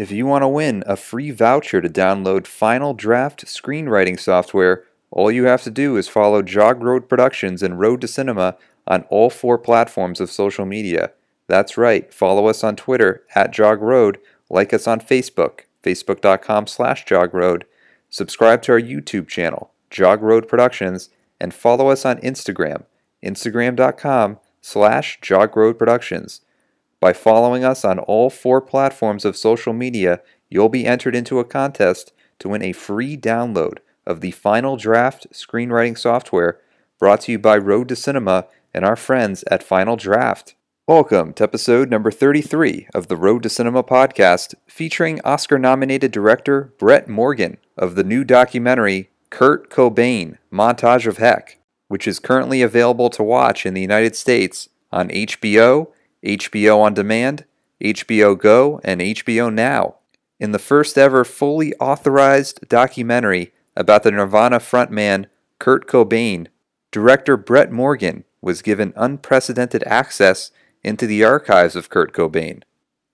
If you want to win a free voucher to download Final Draft screenwriting software, all you have to do is follow Jog Road Productions and Road to Cinema on all 4 platforms of social media. That's right, follow us on Twitter @JogRoad, like us on Facebook, facebook.com/JogRoad, subscribe to our YouTube channel, Jog Road Productions, and follow us on Instagram, instagram.com/JogRoadProductions. By following us on all 4 platforms of social media, you'll be entered into a contest to win a free download of the Final Draft screenwriting software brought to you by Road to Cinema and our friends at Final Draft. Welcome to episode number 33 of the Road to Cinema podcast, featuring Oscar-nominated director Brett Morgen of the new documentary KURT COBAIN, Montage of Heck, which is currently available to watch in the United States on HBO, HBO On Demand, HBO Go, and HBO Now. In the first ever fully authorized documentary about the Nirvana frontman KURT Cobain, director Brett Morgen was given unprecedented access into the archives of KURT Cobain.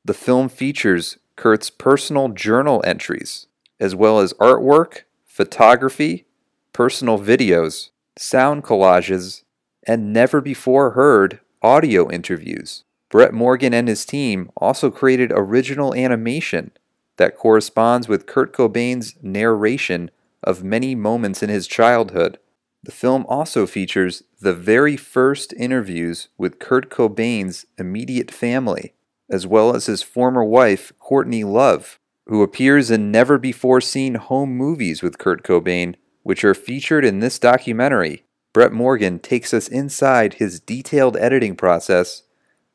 The film features Kurt's personal journal entries, as well as artwork, photography, personal videos, sound collages, and never-before-heard audio interviews. Brett Morgen and his team also created original animation that corresponds with Kurt Cobain's narration of many moments in his childhood. The film also features the very first interviews with Kurt Cobain's immediate family, as well as his former wife, Courtney Love, who appears in never-before-seen home movies with Kurt Cobain, which are featured in this documentary. Brett Morgen takes us inside his detailed editing process,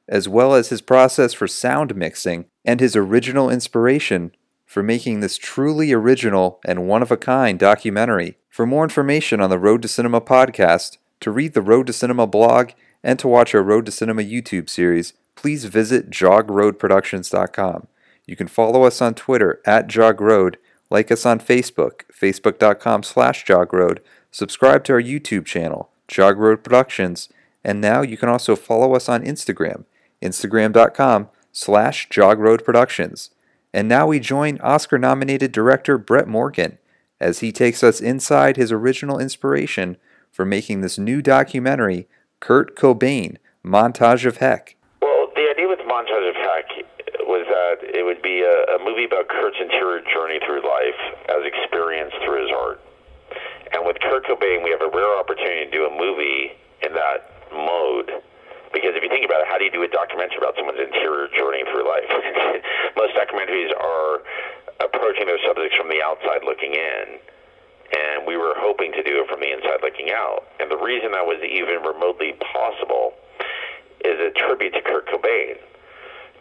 as well as his process for sound mixing and his original inspiration for making this truly original and one-of-a-kind documentary. For more information on the Road to Cinema podcast, to read the Road to Cinema blog, and to watch our Road to Cinema YouTube series, please visit jogroadproductions.com. You can follow us on Twitter @JogRoad, like us on Facebook, facebook.com/JogRoad, subscribe to our YouTube channel, Jog Road Productions, and now you can also follow us on Instagram, instagram.com/JogRoadProductions. And now we join Oscar-nominated director Brett Morgen as he takes us inside his original inspiration for making this new documentary, KURT COBAIN, Montage of Heck. Well, the idea with Montage of Heck was that it would be a movie about Kurt's interior journey through life as experienced through his art. And with Kurt Cobain, we have a rare opportunity to do a movie in that mode. Because if you think about it, how do you do a documentary about someone's interior journey through life? Most documentaries are approaching their subjects from the outside looking in, and we were hoping to do it from the inside looking out. And the reason that was even remotely possible is a tribute to Kurt Cobain.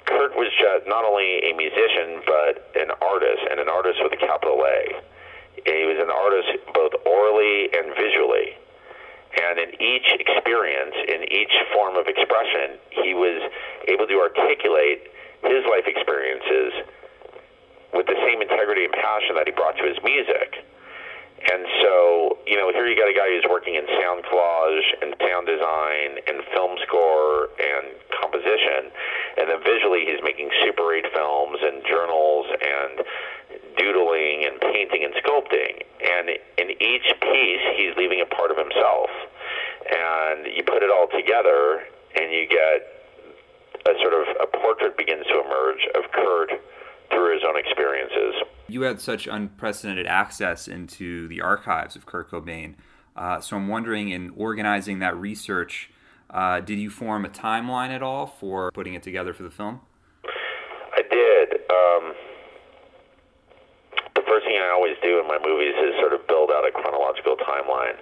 Kurt was just not only a musician, but an artist, and an artist with a capital A. He was an artist both orally and visually. And in each experience, in each form of expression, he was able to articulate his life experiences with the same integrity and passion that he brought to his music. And so, here you got a guy who's working in sound collage and sound design and film score and composition, and then visually he's making Super 8 films and journals and doodling and painting and sculpting. And in each piece, he's leaving a part of himself. And you put it all together, and you get a portrait begins to emerge of Kurt through his own experiences. You had such unprecedented access into the archives of Kurt Cobain. So I'm wondering, in organizing that research, did you form a timeline at all for putting it together for the film? I did. The first thing I always do in my movies is sort of build out a chronological timeline.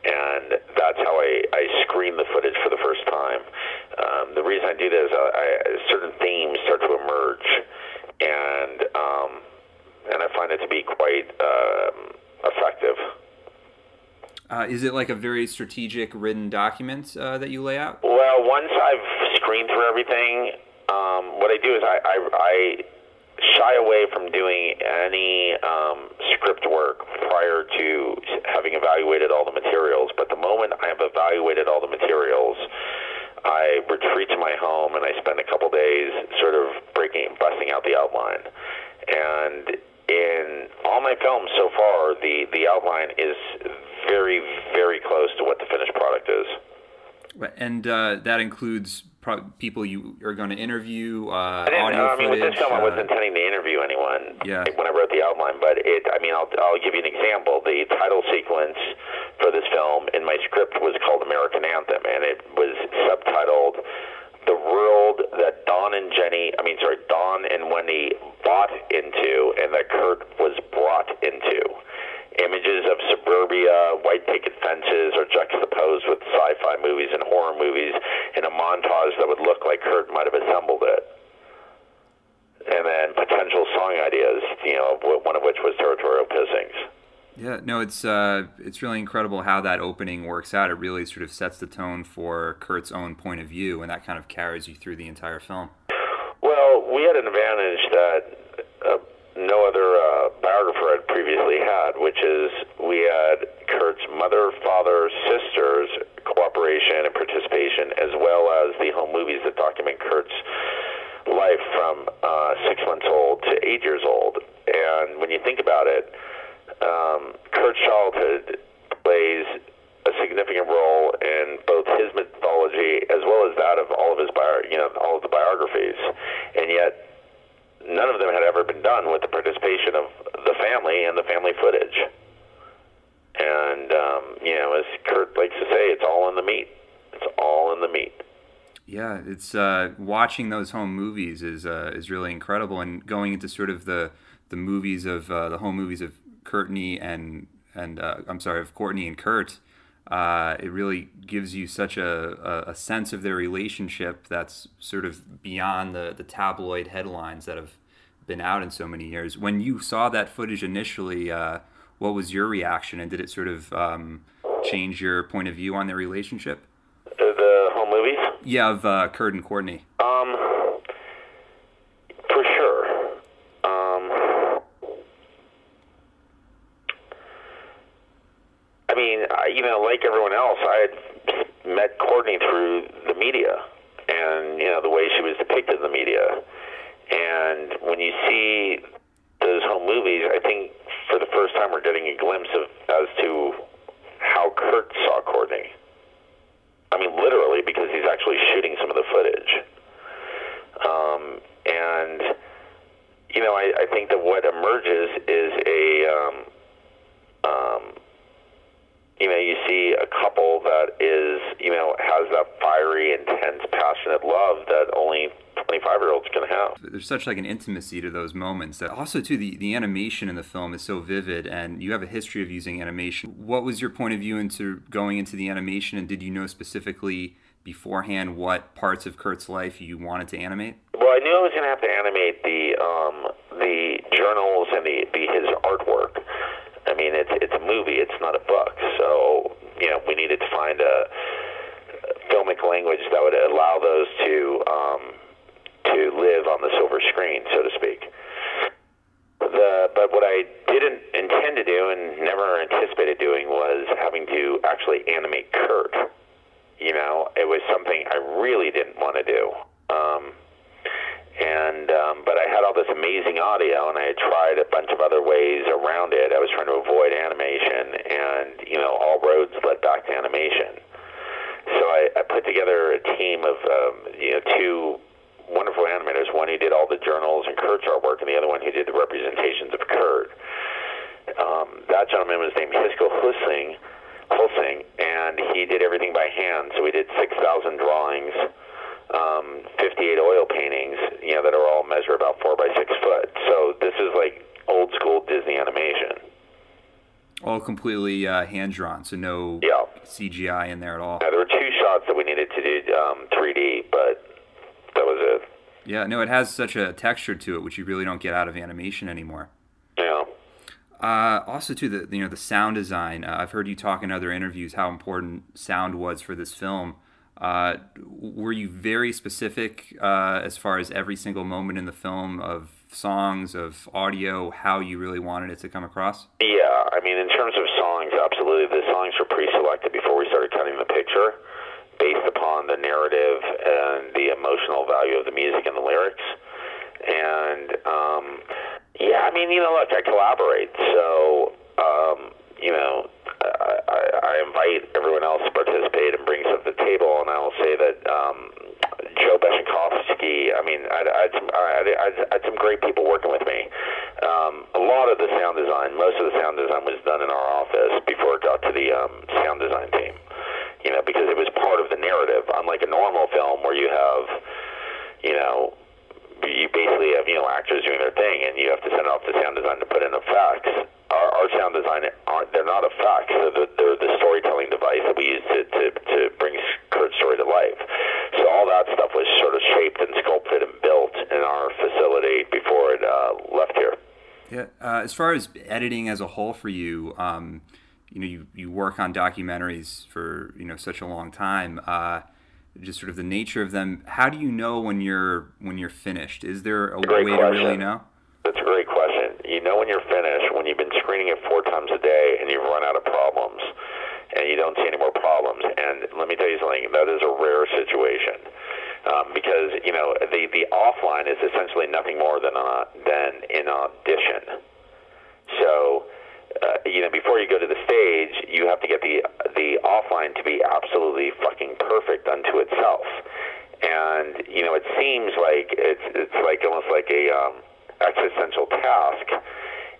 And that's how I screen the footage for the first time. The reason I do this, certain themes start to emerge, and I find it to be quite effective. Is it like a very strategic written document that you lay out? Well, once I've screened through everything, what I do is I shy away from doing any script work prior to having evaluated all the materials. But the moment I have evaluated all the materials, I retreat to my home and I spend a couple days sort of busting out the outline. And in all my films so far, the outline is very, very close to what the finished product is. And that includes people you are going to interview, I mean, with this film, I wasn't intending to interview anyone when I wrote the outline, but I'll give you an example. The title sequence for this film in my script was called American Anthem, and it was subtitled "The World That Don and Wendy bought into, and that Kurt was brought into." Images of suburbia, white picket fences are juxtaposed with sci-fi movies and horror movies in a montage that would look like Kurt might have assembled it. And then potential song ideas, one of which was Territorial Pissings. Yeah, no, it's really incredible how that opening works out. It really sort of sets the tone for Kurt's own point of view, and that kind of carries you through the entire film. Well, we had an advantage that no other biographer had previously had, which is we had Kurt's mother, father, sisters' cooperation and participation, as well as the home movies that document Kurt's life from 6 months old to 8 years old. And when you think about it, Kurt's childhood plays a significant role in both his mythology as well as that of all of his all of the biographies, and yet none of them had ever been done with the participation of the family and the family footage. And as Kurt likes to say, it's all in the meat. It's all in the meat. Yeah, it's watching those home movies is really incredible, and going into sort of the movies of the home movies of Courtney of Courtney and Kurt. It really gives you such a sense of their relationship that's sort of beyond the tabloid headlines that have been out in so many years. When you saw that footage initially, what was your reaction, and did it sort of change your point of view on their relationship? The home movies? Yeah, of Kurt and Courtney. For sure. I mean, like everyone else, I had met Courtney through the media and, the way she was depicted in the media. And when you see those home movies, I think for the first time we're getting a glimpse as to how Kurt saw Courtney. I mean, literally, because he's actually shooting some of the footage. I think that what emerges is you see a couple that has that fiery, intense, passionate love that only 25-year-olds can have. There's such like an intimacy to those moments. That also, too, the animation in the film is so vivid, and you have a history of using animation. What was your point of view into going into the animation, and did you know specifically beforehand what parts of Kurt's life you wanted to animate? Well, I knew I was going to have to animate the journals and his artwork. I mean, it's a movie, it's not a book, so we needed to find a filmic language that would allow those to live on the silver screen, so to speak. But what I didn't intend to do and never anticipated doing was having to actually animate Kurt. It was something I really didn't want to do. But I had all this amazing audio, and I had tried a bunch of other ways around it. I was trying to avoid animation, and, all roads led back to animation. So I put together a team of, two wonderful animators, one who did all the journals and Kurt's artwork, and the other one who did the representations of Kurt. That gentleman was named Hisco Hulsing, and he did everything by hand. So we did 6,000 drawings, 58 oil paintings, that are all measure about 4 by 6 foot. So this is like old school Disney animation. All completely hand-drawn, so no CGI in there at all. There were 2 shots that we needed to do 3D, but that was it. Yeah, no, it has such a texture to it, which you really don't get out of animation anymore. Yeah. Also, too, the sound design. I've heard you talk in other interviews how important sound was for this film. Were you very specific as far as every single moment in the film of songs, of audio, how you really wanted it to come across? Yeah, I mean, in terms of songs, absolutely. The songs were pre-selected before we started cutting the picture, based upon the narrative and the emotional value of the music and the lyrics. And, I mean, look, I collaborate, so, I invite everyone else to participate and bring stuff to the table, and I'll say that Joe Beshenkovsky, I mean, I had some great people working with me. A lot of the sound design, most of the sound design was done in our office before it got to the sound design team, because it was part of the narrative, unlike a normal film where you have, you basically have, actors doing their thing, and you have to send it off to sound design to put in effects. Our sound design, they're not effects. They're the storytelling device that we use to bring Kurt's story to life. So all that stuff was sort of shaped and sculpted and built in our facility before it left here. Yeah. As far as editing as a whole for you, you work on documentaries for such a long time. Just sort of the nature of them. How do you know when you're finished? Is there a way to really know? That's a great question. You know when you're finished when you've been screening it 4 times a day and you've run out of problems and you don't see any more problems. And let me tell you something, that is a rare situation. Because, the offline is essentially nothing more than an audition. So, before you go to the stage, you have to get the offline to be absolutely fucking perfect unto itself. And, it seems like it's like almost like a existential task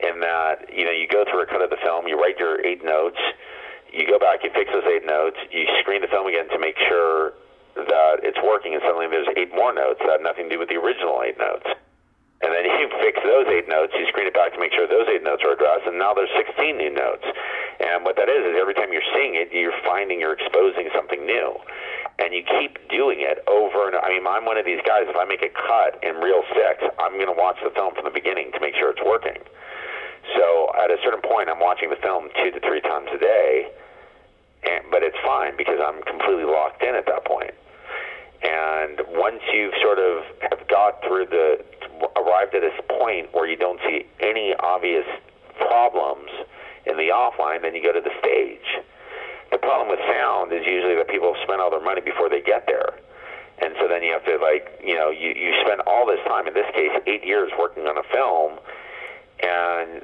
in that, you go through a cut of the film, you write your 8 notes, you go back, you fix those 8 notes, you screen the film again to make sure that it's working, and suddenly there's 8 more notes that have nothing to do with the original 8 notes. And then you fix those 8 notes, you screen it back to make sure those 8 notes are addressed, and now there's 16 new notes. And what that is every time you're seeing it, you're finding you're exposing something new. And you keep doing it over and over. I mean, I'm one of these guys, if I make a cut in Reel 6, I'm going to watch the film from the beginning to make sure it's working. So at a certain point, I'm watching the film 2 to 3 times a day, but it's fine because I'm completely locked in at that point. And once you've sort of have got through arrived at this point where you don't see any obvious problems in the offline, then you go to the stage. The problem with sound is usually that people have spent all their money before they get there. And so then you have to, you spend all this time, in this case, 8 years working on a film, and,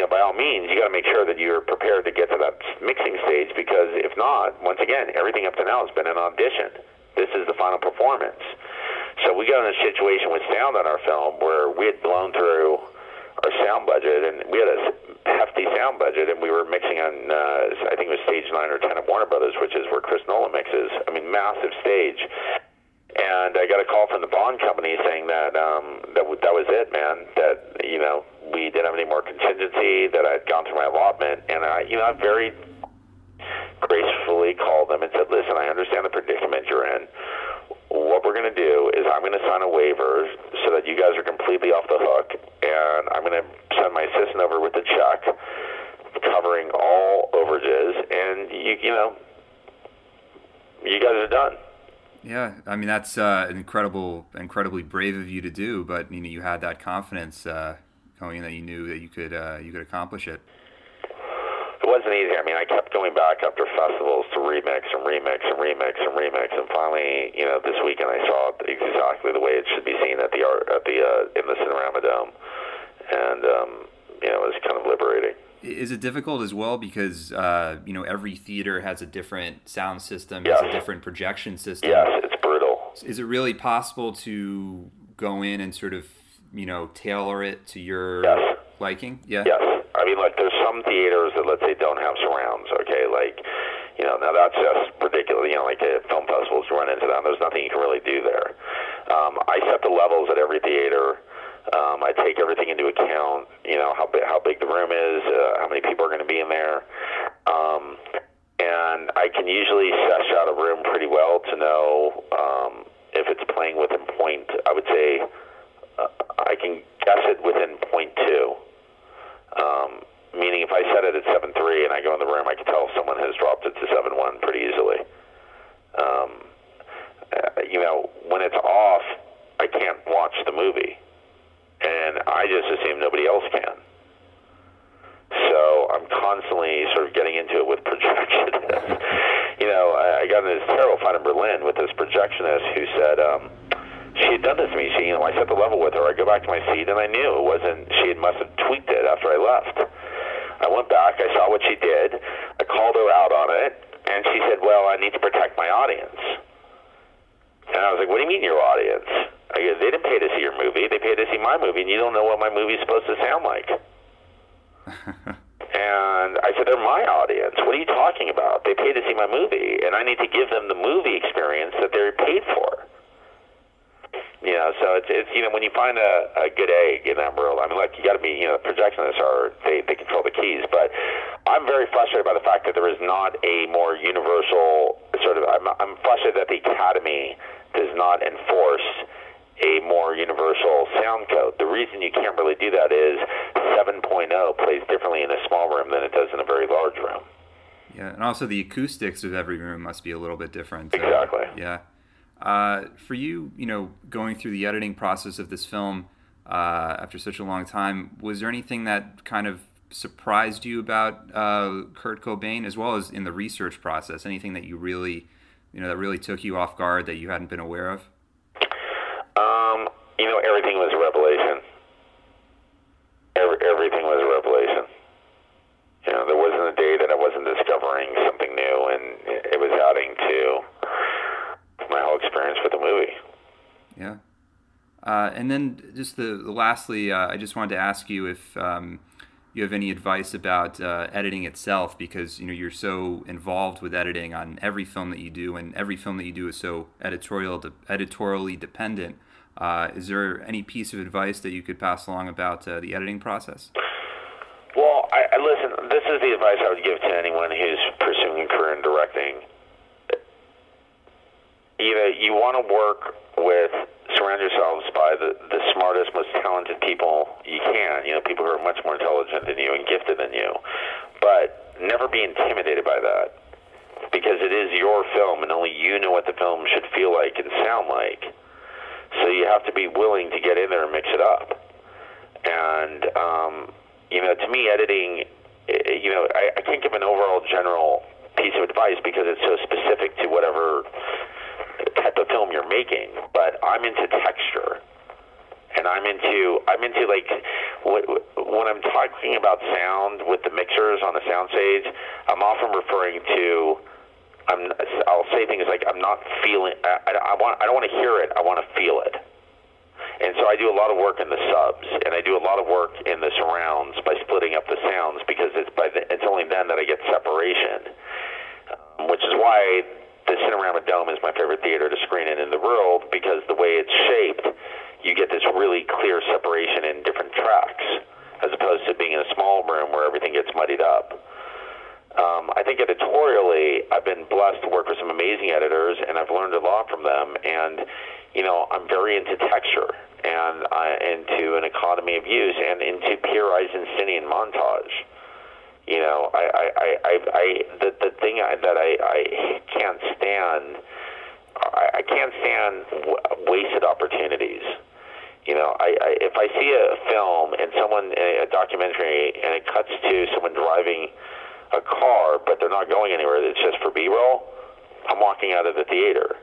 by all means, you got to make sure that you're prepared to get to that mixing stage, because if not, once again, everything up to now has been an audition. This is the final performance. So we got in a situation with sound on our film where we had blown through our sound budget, and we had a hefty sound budget, and we were mixing on, I think it was stage 9 or 10 of Warner Brothers, which is where Chris Nolan mixes. I mean, massive stage. And I got a call from the Bond company saying that that was it, man, that, we didn't have any more contingency, that I'd gone through my allotment, and I very gracefully called them and said, listen, I understand the predicament you're in. What we're going to do is I'm going to sign a waiver so that you guys are completely off the hook, and I'm going to send my assistant over with the check covering all overages, and you guys are done. Yeah, I mean, that's incredibly brave of you to do, but you had that confidence going in that you knew that you could accomplish it. It wasn't easy. I mean, I kept going back after festivals to remix and remix and remix and remix, and finally, this weekend I saw it exactly the way it should be seen in the Cinerama Dome, and it was kind of liberating. Is it difficult as well because every theater has a different sound system, yes. has a different projection system? Yes, it's brutal. Is it really possible to go in and sort of tailor it to your yes. liking? Yeah. Yes. I mean, there's some theaters that, let's say, don't have surrounds, okay? Now that's just ridiculous. Like film festivals run into that. There's nothing you can really do there. I set the levels at every theater. I take everything into account, how big the room is, how many people are going to be in there. And I can usually sesh out a room pretty well to know if it's playing within point, I would say, I can guess it within 0.2. Meaning if I set it at 7.3 and I go in the room, I can tell if someone has dropped it to 7.1 pretty easily. When it's off, I can't watch the movie. And I just assume nobody else can. So I'm constantly sort of getting into it with projectionists. I got in this terrible fight in Berlin with this projectionist who said, she had done this to me. I set the level with her. I go back to my seat, and I knew it wasn't. Must have tweaked it after I left. I went back. I saw what she did. I called her out on it, and she said, "Well, I need to protect my audience." And I was like, "What do you mean your audience? They didn't pay to see your movie. They paid to see my movie, and you don't know what my movie's supposed to sound like." And I said, "They're my audience. What are you talking about? They paid to see my movie, and I need to give them the movie experience that they're paid for." So it's when you find a good egg in that world, I mean, you got to be, projectionists they control the keys, but I'm very frustrated by the fact that there is not a more universal I'm frustrated that the Academy does not enforce a more universal sound code. The reason you can't really do that is 7.0 plays differently in a small room than it does in a very large room. Yeah, and also the acoustics of every room must be a little bit different. Exactly. Yeah. For you, going through the editing process of this film after such a long time, was there anything that kind of surprised you about KURT Cobain, as well as in the research process? Anything that you really, that really took you off guard that you hadn't been aware of? Everything was a revelation. Everything was a revelation. There wasn't a day that I wasn't discovering something new, and it was adding to my whole experience with the movie. Yeah. And then just lastly, I just wanted to ask you if you have any advice about editing itself, because you're so involved with editing on every film that you do, and every film that you do is so editorially dependent. Is there any piece of advice that you could pass along about the editing process? Well, listen, this is the advice I would give to anyone who's pursuing a career in directing. You want to surround yourselves by the smartest, most talented people you can, people who are much more intelligent than you and gifted than you. But never be intimidated by that, because it is your film, and only you know what the film should feel like and sound like. So you have to be willing to get in there and mix it up. And, to me, editing, I can't give an overall general piece of advice because it's so specific to whatever type of film you're making. But I'm into texture. And I'm into when I'm talking about sound with the mixers on the soundstage, I'm often referring to, I'll say things like, I'm not feeling, I don't want to hear it, I want to feel it. And so I do a lot of work in the subs, and I do a lot of work in the surrounds by splitting up the sounds, because it's only then that I get separation, which is why the Cinerama Dome is my favorite theater to screen in the world, because the way it's shaped, you get this really clear separation in different tracks, as opposed to being in a small room where everything gets muddied up. I think editorially, I've been blessed to work with some amazing editors, and I've learned a lot from them. And I'm very into texture, and into an economy of use, and into pure Eisensteinian montage. The thing that I can't stand, I can't stand wasted opportunities. If I see a film and a documentary, and it cuts to someone driving a car, but they're not going anywhere, it's just for B-roll, I'm walking out of the theater,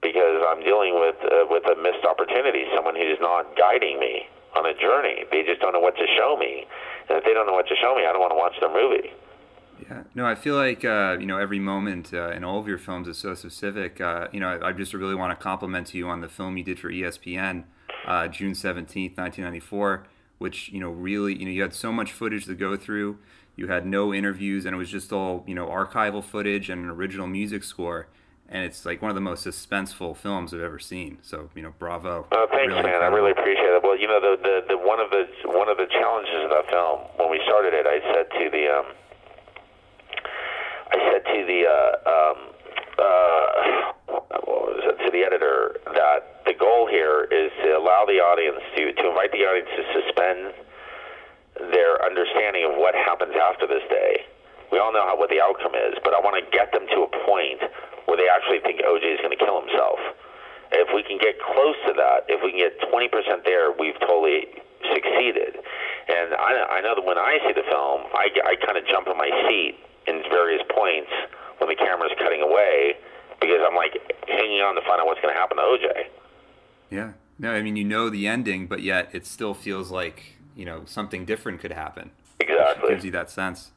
because I'm dealing with a missed opportunity, someone who's not guiding me on a journey. They just don't know what to show me, and if they don't know what to show me, I don't want to watch their movie. Yeah, no, I feel like every moment in all of your films is so specific. I just really want to compliment you on the film you did for ESPN, June 17th, 1994, which really you had so much footage to go through. You had no interviews, and it was just all archival footage and an original music score. And it's like one of the most suspenseful films I've ever seen. So bravo. Oh, thanks, really, man. I really appreciate it. Well, the one of the challenges of that film, when we started it, I said to the editor that the goal here is to allow the audience to invite the audience to suspend their understanding of what happens after this day. We all know what the outcome is, but I want to get them to a point where they actually think OJ is going to kill himself. If we can get close to that, if we can get 20% there, we've totally succeeded. And I know that when I see the film, I kind of jump in my seat in various points when the camera's cutting away, because I'm like, hanging on to find out what's going to happen to OJ. Yeah. No, I mean, you know the ending, but yet it still feels like, something different could happen. Exactly. It gives you that sense.